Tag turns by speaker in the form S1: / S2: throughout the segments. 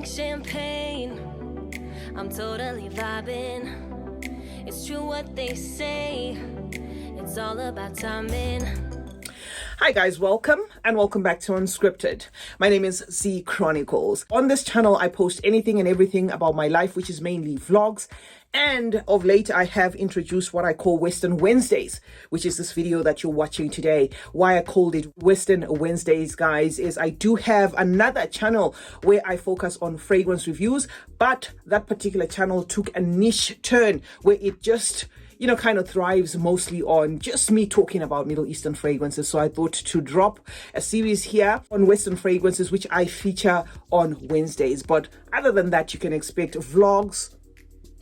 S1: like champagne. I'm totally vibing. It's true what they say. It's all about timing.
S2: Hi guys, welcome and welcome back to Unscripted. My name is Z Chronicles. On this channel, I post anything and everything about my life, which is mainly vlogs. And of late, I have introduced what I call Western Wednesdays, which is this video that you're watching today. Why I called it Western Wednesdays, guys, is I do have another channel where I focus on fragrance reviews, but that particular channel took a niche turn where it just kind of thrives mostly on just me talking about Middle Eastern fragrances. So I thought to drop a series here on Western fragrances, which I feature on Wednesdays. But other than that, you can expect vlogs,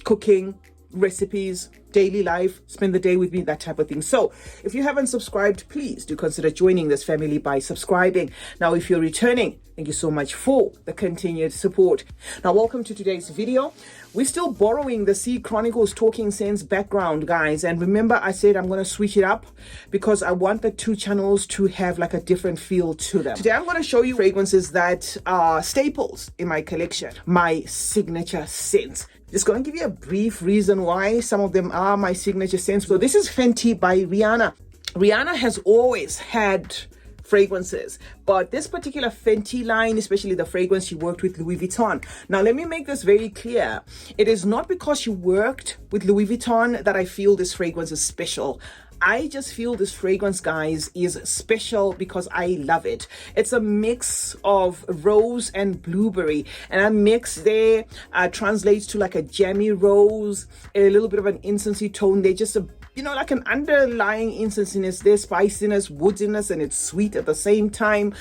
S2: cooking, recipes, daily life, spend the day with me, that type of thing. So if you haven't subscribed, please do consider joining this family by subscribing. Now, if you're returning, thank you so much for the continued support. Now, welcome to today's video. We're still borrowing the Z Chronicles Talking Sense background, guys. And remember, I said I'm going to switch it up because I want the two channels to have like a different feel to them. Today, I'm going to show you fragrances that are staples in my collection, my signature scents. Just going to give you a brief reason why some of them are my signature scents. So this is Fenty by Rihanna. Rihanna has always had fragrances, but this particular Fenty line, especially the fragrance, she worked with Louis Vuitton. Now, let me make this very clear. It is not because she worked with Louis Vuitton that I feel this fragrance is special. I just feel this fragrance, guys, is special because I love it. It's a mix of rose and blueberry, and a mix there translates to like a jammy rose, a little bit of an incensey tone. They're just like an underlying incensiness, there's spiciness, woodiness, and it's sweet at the same time.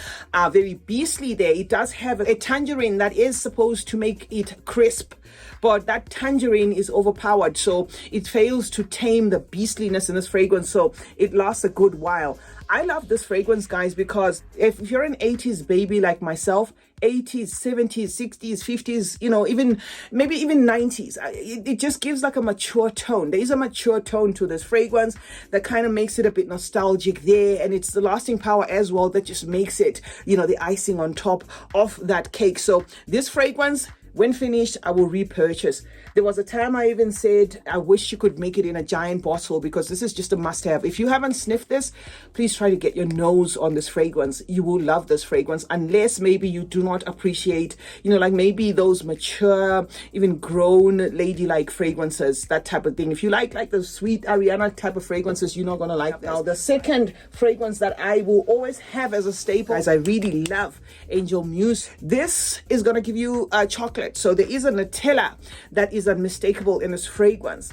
S2: Very beastly there. It does have a tangerine that is supposed to make it crisp, but that tangerine is overpowered, so it fails to tame the beastliness in this fragrance, so it lasts a good while. I love this fragrance, guys, because if you're an 80s baby like myself, 80s, 70s, 60s, 50s, even 90s, it just gives like a mature tone. There is a mature tone to this fragrance that kind of makes it a bit nostalgic there, and it's the lasting power as well that just makes it, the icing on top of that cake. So this fragrance, when finished, I will repurchase. There was a time I even said, I wish you could make it in a giant bottle because this is just a must-have. If you haven't sniffed this, please try to get your nose on this fragrance. You will love this fragrance, unless maybe you do not appreciate, like maybe those mature, even grown ladylike fragrances, that type of thing. If you like the sweet Ariana type of fragrances, you're not going to like this. Now, the second fragrance that I will always have as a staple, guys, I really love Angel Muse. This is going to give you a chocolate. So there is a Nutella that is unmistakable in this fragrance.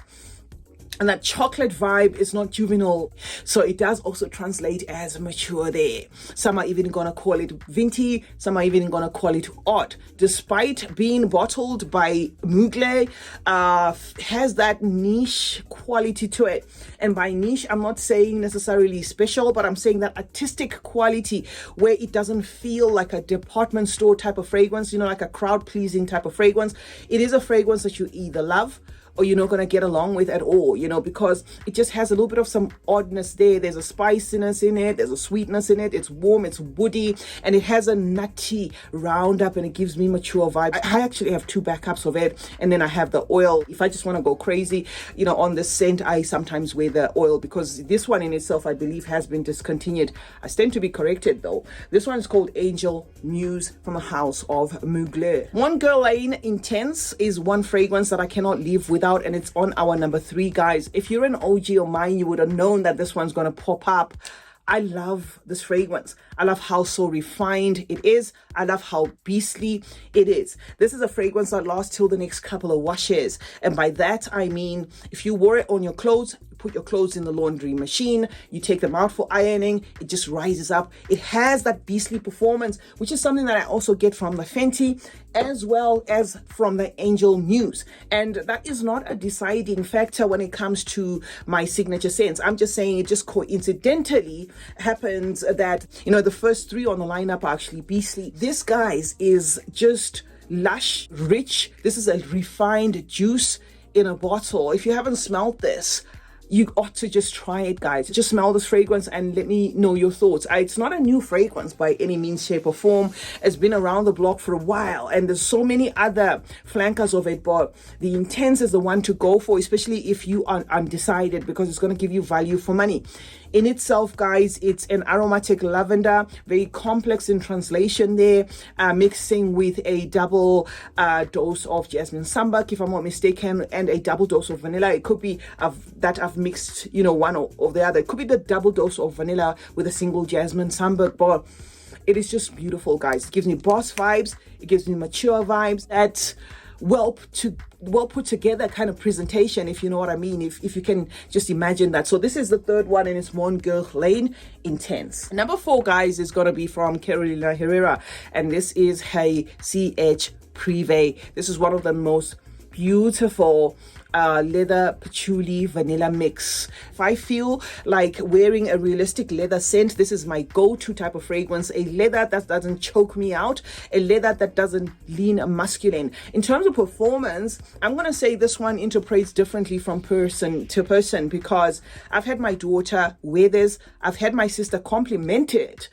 S2: And that chocolate vibe is not juvenile. So it does also translate as mature there. Some are even going to call it venti. Some are even going to call it odd. Despite being bottled by Mugler, has that niche quality to it. And by niche, I'm not saying necessarily special, but I'm saying that artistic quality where it doesn't feel like a department store type of fragrance, like a crowd-pleasing type of fragrance. It is a fragrance that you either love or you're not going to get along with at all, because it just has a little bit of some oddness there. There's a spiciness in it. There's a sweetness in it. It's warm, it's woody, and it has a nutty roundup, and it gives me mature vibe. I actually have two backups of it, and then I have the oil. If I just want to go crazy, on the scent, I sometimes wear the oil because this one in itself, I believe, has been discontinued. I stand to be corrected, though. This one is called Angel Muse from the house of Mugler. One Girl Lane Intense is one fragrance that I cannot live without, and it's on our number 3, guys. If you're an OG of mine, you would have known that this one's going to pop up. I love this fragrance. I love how so refined it is. I love how beastly it is. This is a fragrance that lasts till the next couple of washes. And by that, I mean, if you wore it on your clothes, put your clothes in the laundry machine, you take them out for ironing, it just rises up. It has that beastly performance, which is something that I also get from the Fenty as well as from the Angel Muse. And that is not a deciding factor when it comes to my signature scents. I'm just saying it just coincidentally happens that, the first 3 on the lineup are actually beastly. This, guys, is just lush, rich. This is a refined juice in a bottle. If you haven't smelled this, you ought to just try it, guys. Just smell this fragrance and let me know your thoughts. It's not a new fragrance by any means, shape or form. It's been around the block for a while, and there's so many other flankers of it, but the Intense is the one to go for, especially if you are undecided, because it's going to give you value for money. In itself, guys, it's an aromatic lavender, very complex in translation there, mixing with a double dose of jasmine sambac, if I'm not mistaken, and a double dose of vanilla. It could be that I've mixed, one or the other. It could be the double dose of vanilla with a single jasmine sambac, but it is just beautiful, guys. It gives me boss vibes. It gives me mature vibes. That well put together kind of presentation, if you know what I mean, if you can just imagine that. So this is the third one, and it's Mon Guerlain Intense. Number 4, guys, is gonna be from Carolina Herrera, and this is Hey CH Privé. This is one of the most beautiful leather patchouli vanilla mix. If I feel like wearing a realistic leather scent, this is my go-to type of fragrance. A leather that doesn't choke me out, a leather that doesn't lean masculine. In terms of performance, I'm gonna say this one interprets differently from person to person, because I've had my daughter wear this, I've had my sister compliment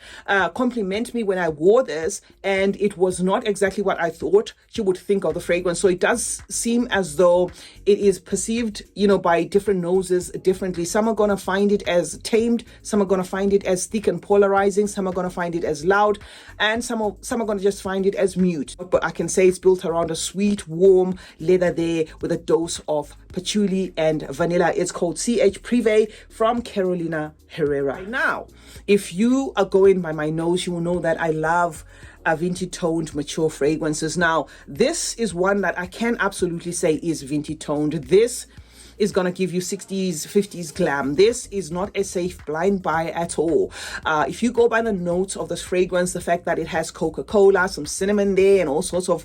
S2: me when I wore this, and it was not exactly what I thought she would think of the fragrance. So it does seem as though it is perceived, by different noses differently. Some are going to find it as tamed, some are going to find it as thick and polarizing, some are going to find it as loud, and some are going to just find it as mute. But I can say it's built around a sweet, warm leather there with a dose of patchouli and vanilla. It's called CH Privé from Carolina Herrera. Right now, if you are going by my nose, you will know that I love vintage toned mature fragrances. Now, this is one that I can absolutely say is vintage toned. This is gonna give you 60s, 50s glam. This is not a safe blind buy at all. If you go by the notes of this fragrance, the fact that it has Coca-Cola, some cinnamon there, and all sorts of,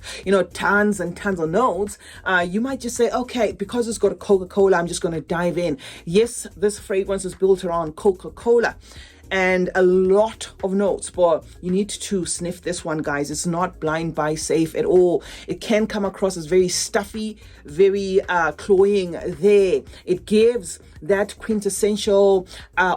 S2: tons and tons of notes, you might just say, okay, because it's got a Coca-Cola, I'm just gonna dive in. Yes, this fragrance is built around Coca-Cola and a lot of notes, but you need to sniff this one, guys. It's not blind buy safe at all. It can come across as very stuffy, very cloying there. It gives that quintessential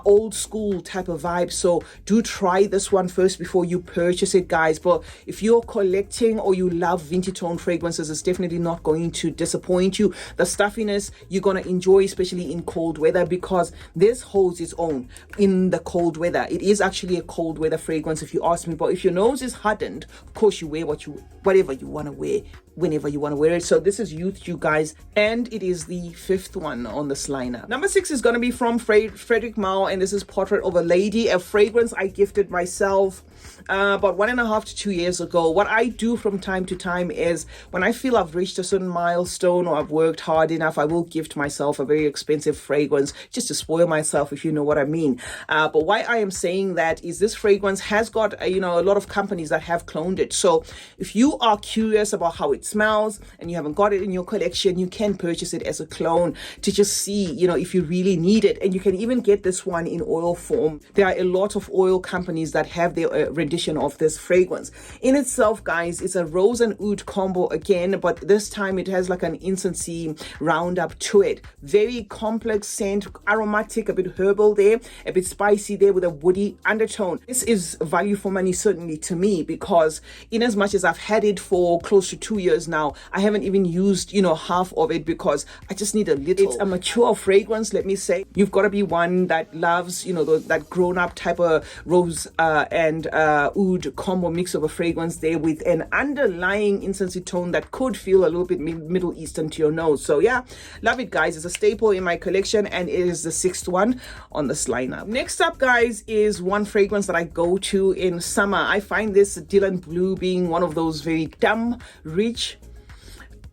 S2: old school type of vibe. So do try this one first before you purchase it, guys. But if you're collecting or you love vintage tone fragrances, it's definitely not going to disappoint you. The stuffiness you're going to enjoy, especially in cold weather, because this holds its own in the cold weather. It is actually a cold weather fragrance, if you ask me. But if your nose is hardened, of course you wear whatever you want to wear whenever you want to wear it. So this is Youth, you guys, and it is the 5th one on this lineup. Number 6 is going to be from Frederic Malle, and this is Portrait of a Lady, a fragrance I gifted myself about 1.5 to 2 years ago. What I do from time to time is, when I feel I've reached a certain milestone or I've worked hard enough, I will gift myself a very expensive fragrance just to spoil myself, if you know what I mean. But why I am saying that is this fragrance has got a lot of companies that have cloned it. So if you are curious about how it smells and you haven't got it in your collection, you can purchase it as a clone to just see if you really need it. And you can even get this one in oil form. There are a lot of oil companies that have their rendition of this fragrance. In itself, guys, it's a rose and oud combo again, but this time it has like an incensey roundup to it. Very complex scent, aromatic, a bit herbal there, a bit spicy there with a woody undertone. This is value for money, certainly to me, because in as much as I've had it for close to 2 years now, I haven't even used half of it, because I just need a little. It's a mature fragrance, let me say. You've got to be one that loves that grown-up type of rose and oud combo mix of a fragrance there with an underlying incensey tone that could feel a little bit Middle Eastern to your nose. So yeah, love it, guys. It's a staple in my collection, and it is the 6th one on this lineup. Next up, guys, is one fragrance that I go to in summer. I find this Dylan Blue being one of those very dumb, rich,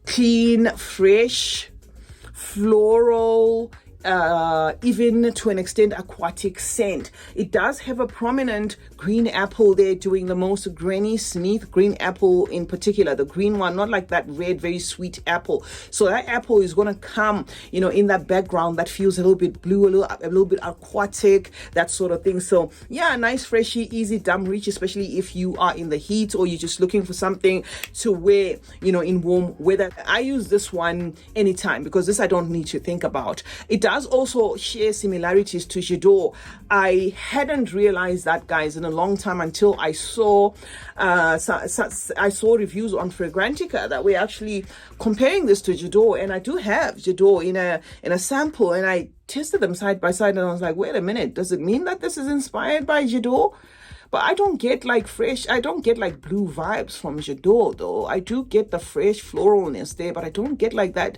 S2: clean, fresh, floral, even to an extent aquatic scent. It does have a prominent green apple there, doing the most Granny Smith green apple in particular, the green one, not like that red very sweet apple. So that apple is going to come in that background that feels a little bit blue, a little bit aquatic, that sort of thing. So yeah, nice, freshy, easy, dumb reach, especially if you are in the heat or you're just looking for something to wear in warm weather. I use this one anytime, because this I don't need to think about. It does does also share similarities to Jadot. I hadn't realized that, guys, in a long time until I saw reviews on Fragrantica that we're actually comparing this to Jadot, and I do have Jadot in a sample, and I tested them side by side, and I was like, wait a minute, does it mean that this is inspired by Jadot? But I don't get like blue vibes from Jadot though. I do get the fresh floralness there, but I don't get like that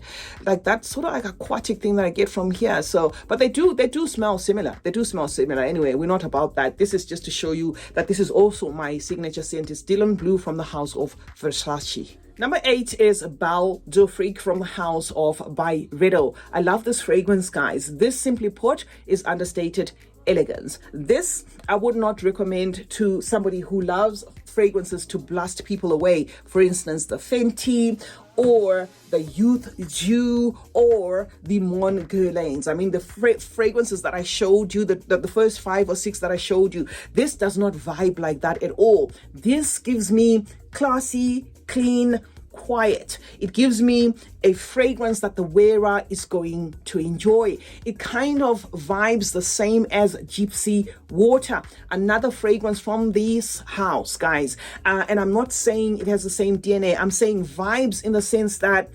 S2: sort of like aquatic thing that I get from here. So, but they do smell similar. They do smell similar. Anyway, we're not about that. This is just to show you that this is also my signature scent. It's Dylan Blue from the house of Versace. Number 8 is Baler Freak from the house of Byredo. I love this fragrance, guys. This, simply put, is understated elegance. This I would not recommend to somebody who loves fragrances to blast people away. For instance, the Fenty or the Youth Dew or the Mugler. I mean, the fragrances that I showed you, the first 5 or 6 that I showed you, this does not vibe like that at all. This gives me classy, clean, quiet. It gives me a fragrance that the wearer is going to enjoy. It kind of vibes the same as Gypsy Water, another fragrance from this house, guys. And I'm not saying it has the same DNA. I'm saying vibes in the sense that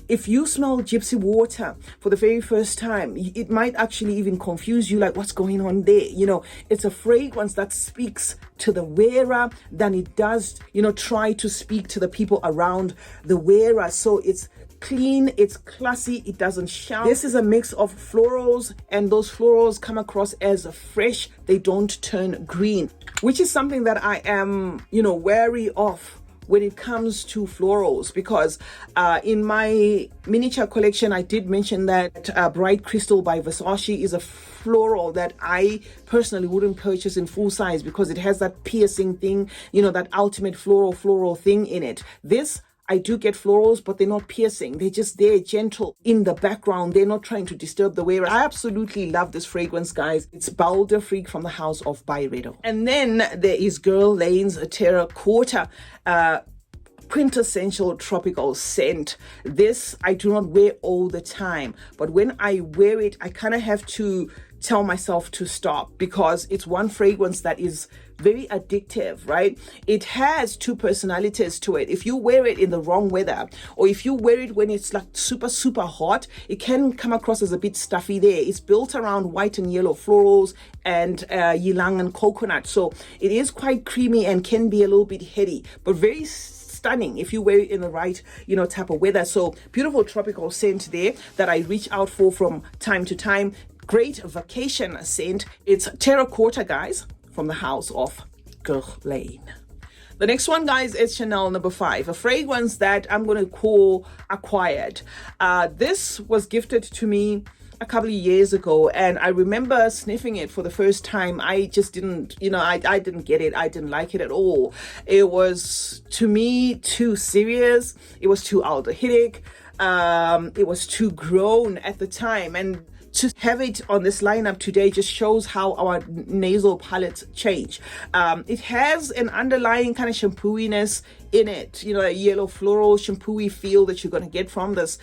S2: if you smell Gypsy Water for the very first time, it might actually even confuse you, like, what's going on there? You know, it's a fragrance that speaks to the wearer than it does, try to speak to the people around the wearer. So it's clean, it's classy, it doesn't shout. This is a mix of florals, and those florals come across as fresh. They don't turn green, which is something that I am, wary of when it comes to florals, because in my miniature collection, I did mention that Bright Crystal by Versace is a floral that I personally wouldn't purchase in full size because it has that piercing thing, that ultimate floral thing in it. This, I do get florals, but they're not piercing. They're just there, gentle in the background. They're not trying to disturb the wearer. I absolutely love this fragrance, guys. It's Baler Freak from the house of Byredo. And then there is Girl Lane's Terracotta quintessential tropical scent. This I do not wear all the time, but when I wear it, I kind of have to tell myself to stop, because it's one fragrance that is very addictive, right? It has 2 personalities to it. If you wear it in the wrong weather, or if you wear it when it's like super hot, it can come across as a bit stuffy there. It's built around white and yellow florals and ylang and coconut, so it is quite creamy and can be a little bit heady, but very stunning if you wear it in the right type of weather. So beautiful tropical scent there that I reach out for from time to time. Great vacation scent. It's Terracotta, guys, from the house of Girl Lane. The next one, guys, is Chanel number 5, a fragrance that I'm going to call acquired. This was gifted to me a couple of years ago, and I remember sniffing it for the first time. I just didn't, I didn't get it. I didn't like it at all. It was, to me, too serious. It was too aldehydic. It was too grown at the time, and to have it on this lineup today just shows how our nasal palates change. It has an underlying kind of shampooiness in it, a yellow floral shampooy feel that you're going to get from this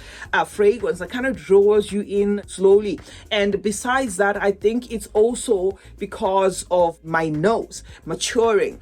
S2: fragrance that kind of draws you in slowly. And besides that, I think it's also because of my nose maturing.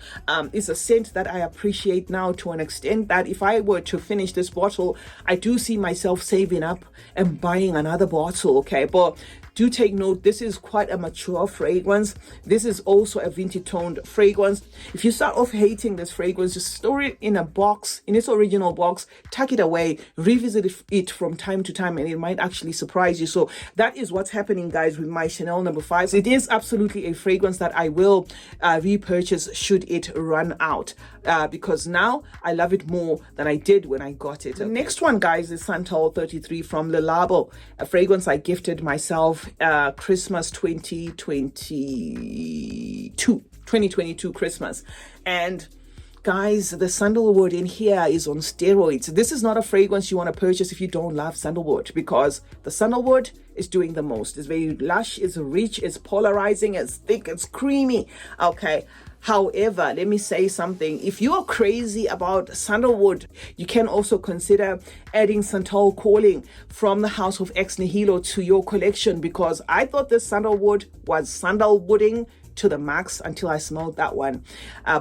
S2: It's a scent that I appreciate now to an extent that if I were to finish this bottle, I do see myself saving up and buying another bottle, okay? But do take note, this is quite a mature fragrance. This is also a vintage toned fragrance. If you start off hating this fragrance, just store it in a box, in its original box, tuck it away, revisit it from time to time, and it might actually surprise you. So that is what's happening, guys, with my Chanel number 5. It is absolutely a fragrance that I will repurchase should it run out, because now I love it more than I did when I got it. The next one, guys, is Santal 33 from Labo, a fragrance I gifted myself Christmas 2022 Christmas. And guys, the sandalwood in here is on steroids. This is not a fragrance you want to purchase if you don't love sandalwood, because the sandalwood is doing the most. It's very lush, it's rich, it's polarizing, it's thick, it's creamy. Okay. However, let me say something. If you are crazy about sandalwood, you can also consider adding Santal Calling from the House of Ex Nihilo to your collection, because I thought this sandalwood was sandalwooding to the max until I smelled that one.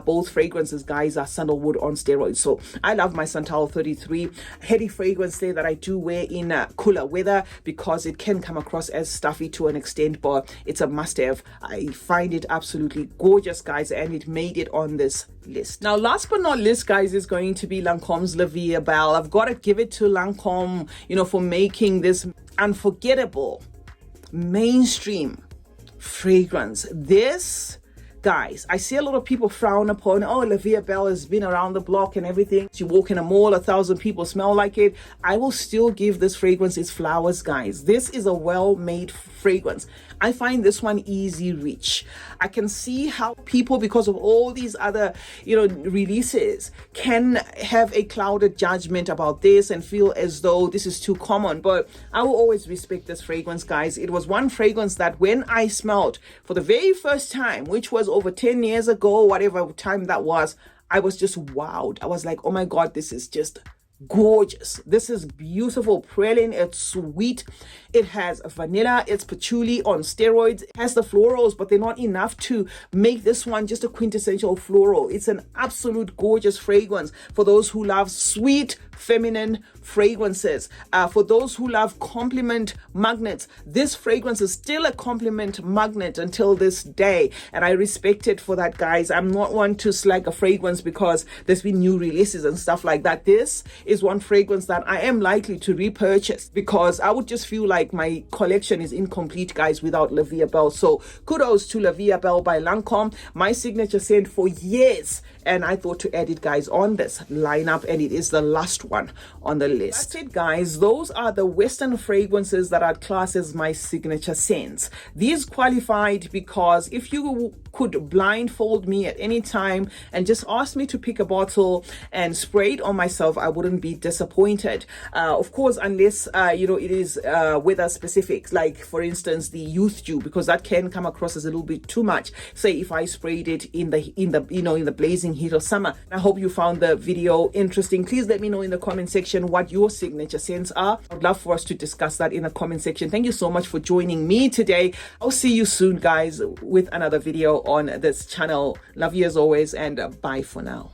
S2: Both fragrances, guys, are sandalwood on steroids. So I love my Santal 33 heady fragrance there that I do wear in cooler weather, because it can come across as stuffy to an extent, but it's a must-have. I find it absolutely gorgeous, guys, and it made it on this list. Now, last but not least, guys, is going to be Lancome's La Vie est Belle. I've got to give it to Lancome, for making this unforgettable mainstream fragrance. This, guys, I see a lot of people frown upon, oh, La Vie est Belle has been around the block and everything. You walk in a mall, 1,000 people smell like it. I will still give this fragrance its flowers, guys. This is a well-made fragrance. I find this one easy reach. I can see how people, because of all these other, releases, can have a clouded judgment about this and feel as though this is too common. But I will always respect this fragrance, guys. It was one fragrance that when I smelled for the very first time, which was over 10 years ago, whatever time that was, I was just wowed. I was like, oh my God, this is just gorgeous. This is beautiful praline. It's sweet. It has vanilla. It's patchouli on steroids. It has the florals, but they're not enough to make this one just a quintessential floral. It's an absolute gorgeous fragrance for those who love sweet, feminine fragrances. For those who love compliment magnets, this fragrance is still a compliment magnet until this day, and I respect it for that, guys. I'm not one to slag a fragrance because there's been new releases and stuff like that. This is one fragrance that I am likely to repurchase, because I would just feel like my collection is incomplete, guys, without La Vie est Belle. So kudos to La Vie est Belle by Lancome, my signature scent for years, and I thought to add it, guys, on this lineup, and it is the last one on the list. That's it, guys. Those are the Western fragrances that are classed as my signature scents. These qualified because if you could blindfold me at any time and just ask me to pick a bottle and spray it on myself, I wouldn't be disappointed. Of course, unless it is weather specific, like for instance the Youth Dew, because that can come across as a little bit too much. Say if I sprayed it in the blazing heat of summer. I hope you found the video interesting. Please let me know in the comment section what your signature scents are. I'd love for us to discuss that in the comment section. Thank you so much for joining me today. I'll see you soon, guys, with another video on this channel. Love you as always, and bye for now.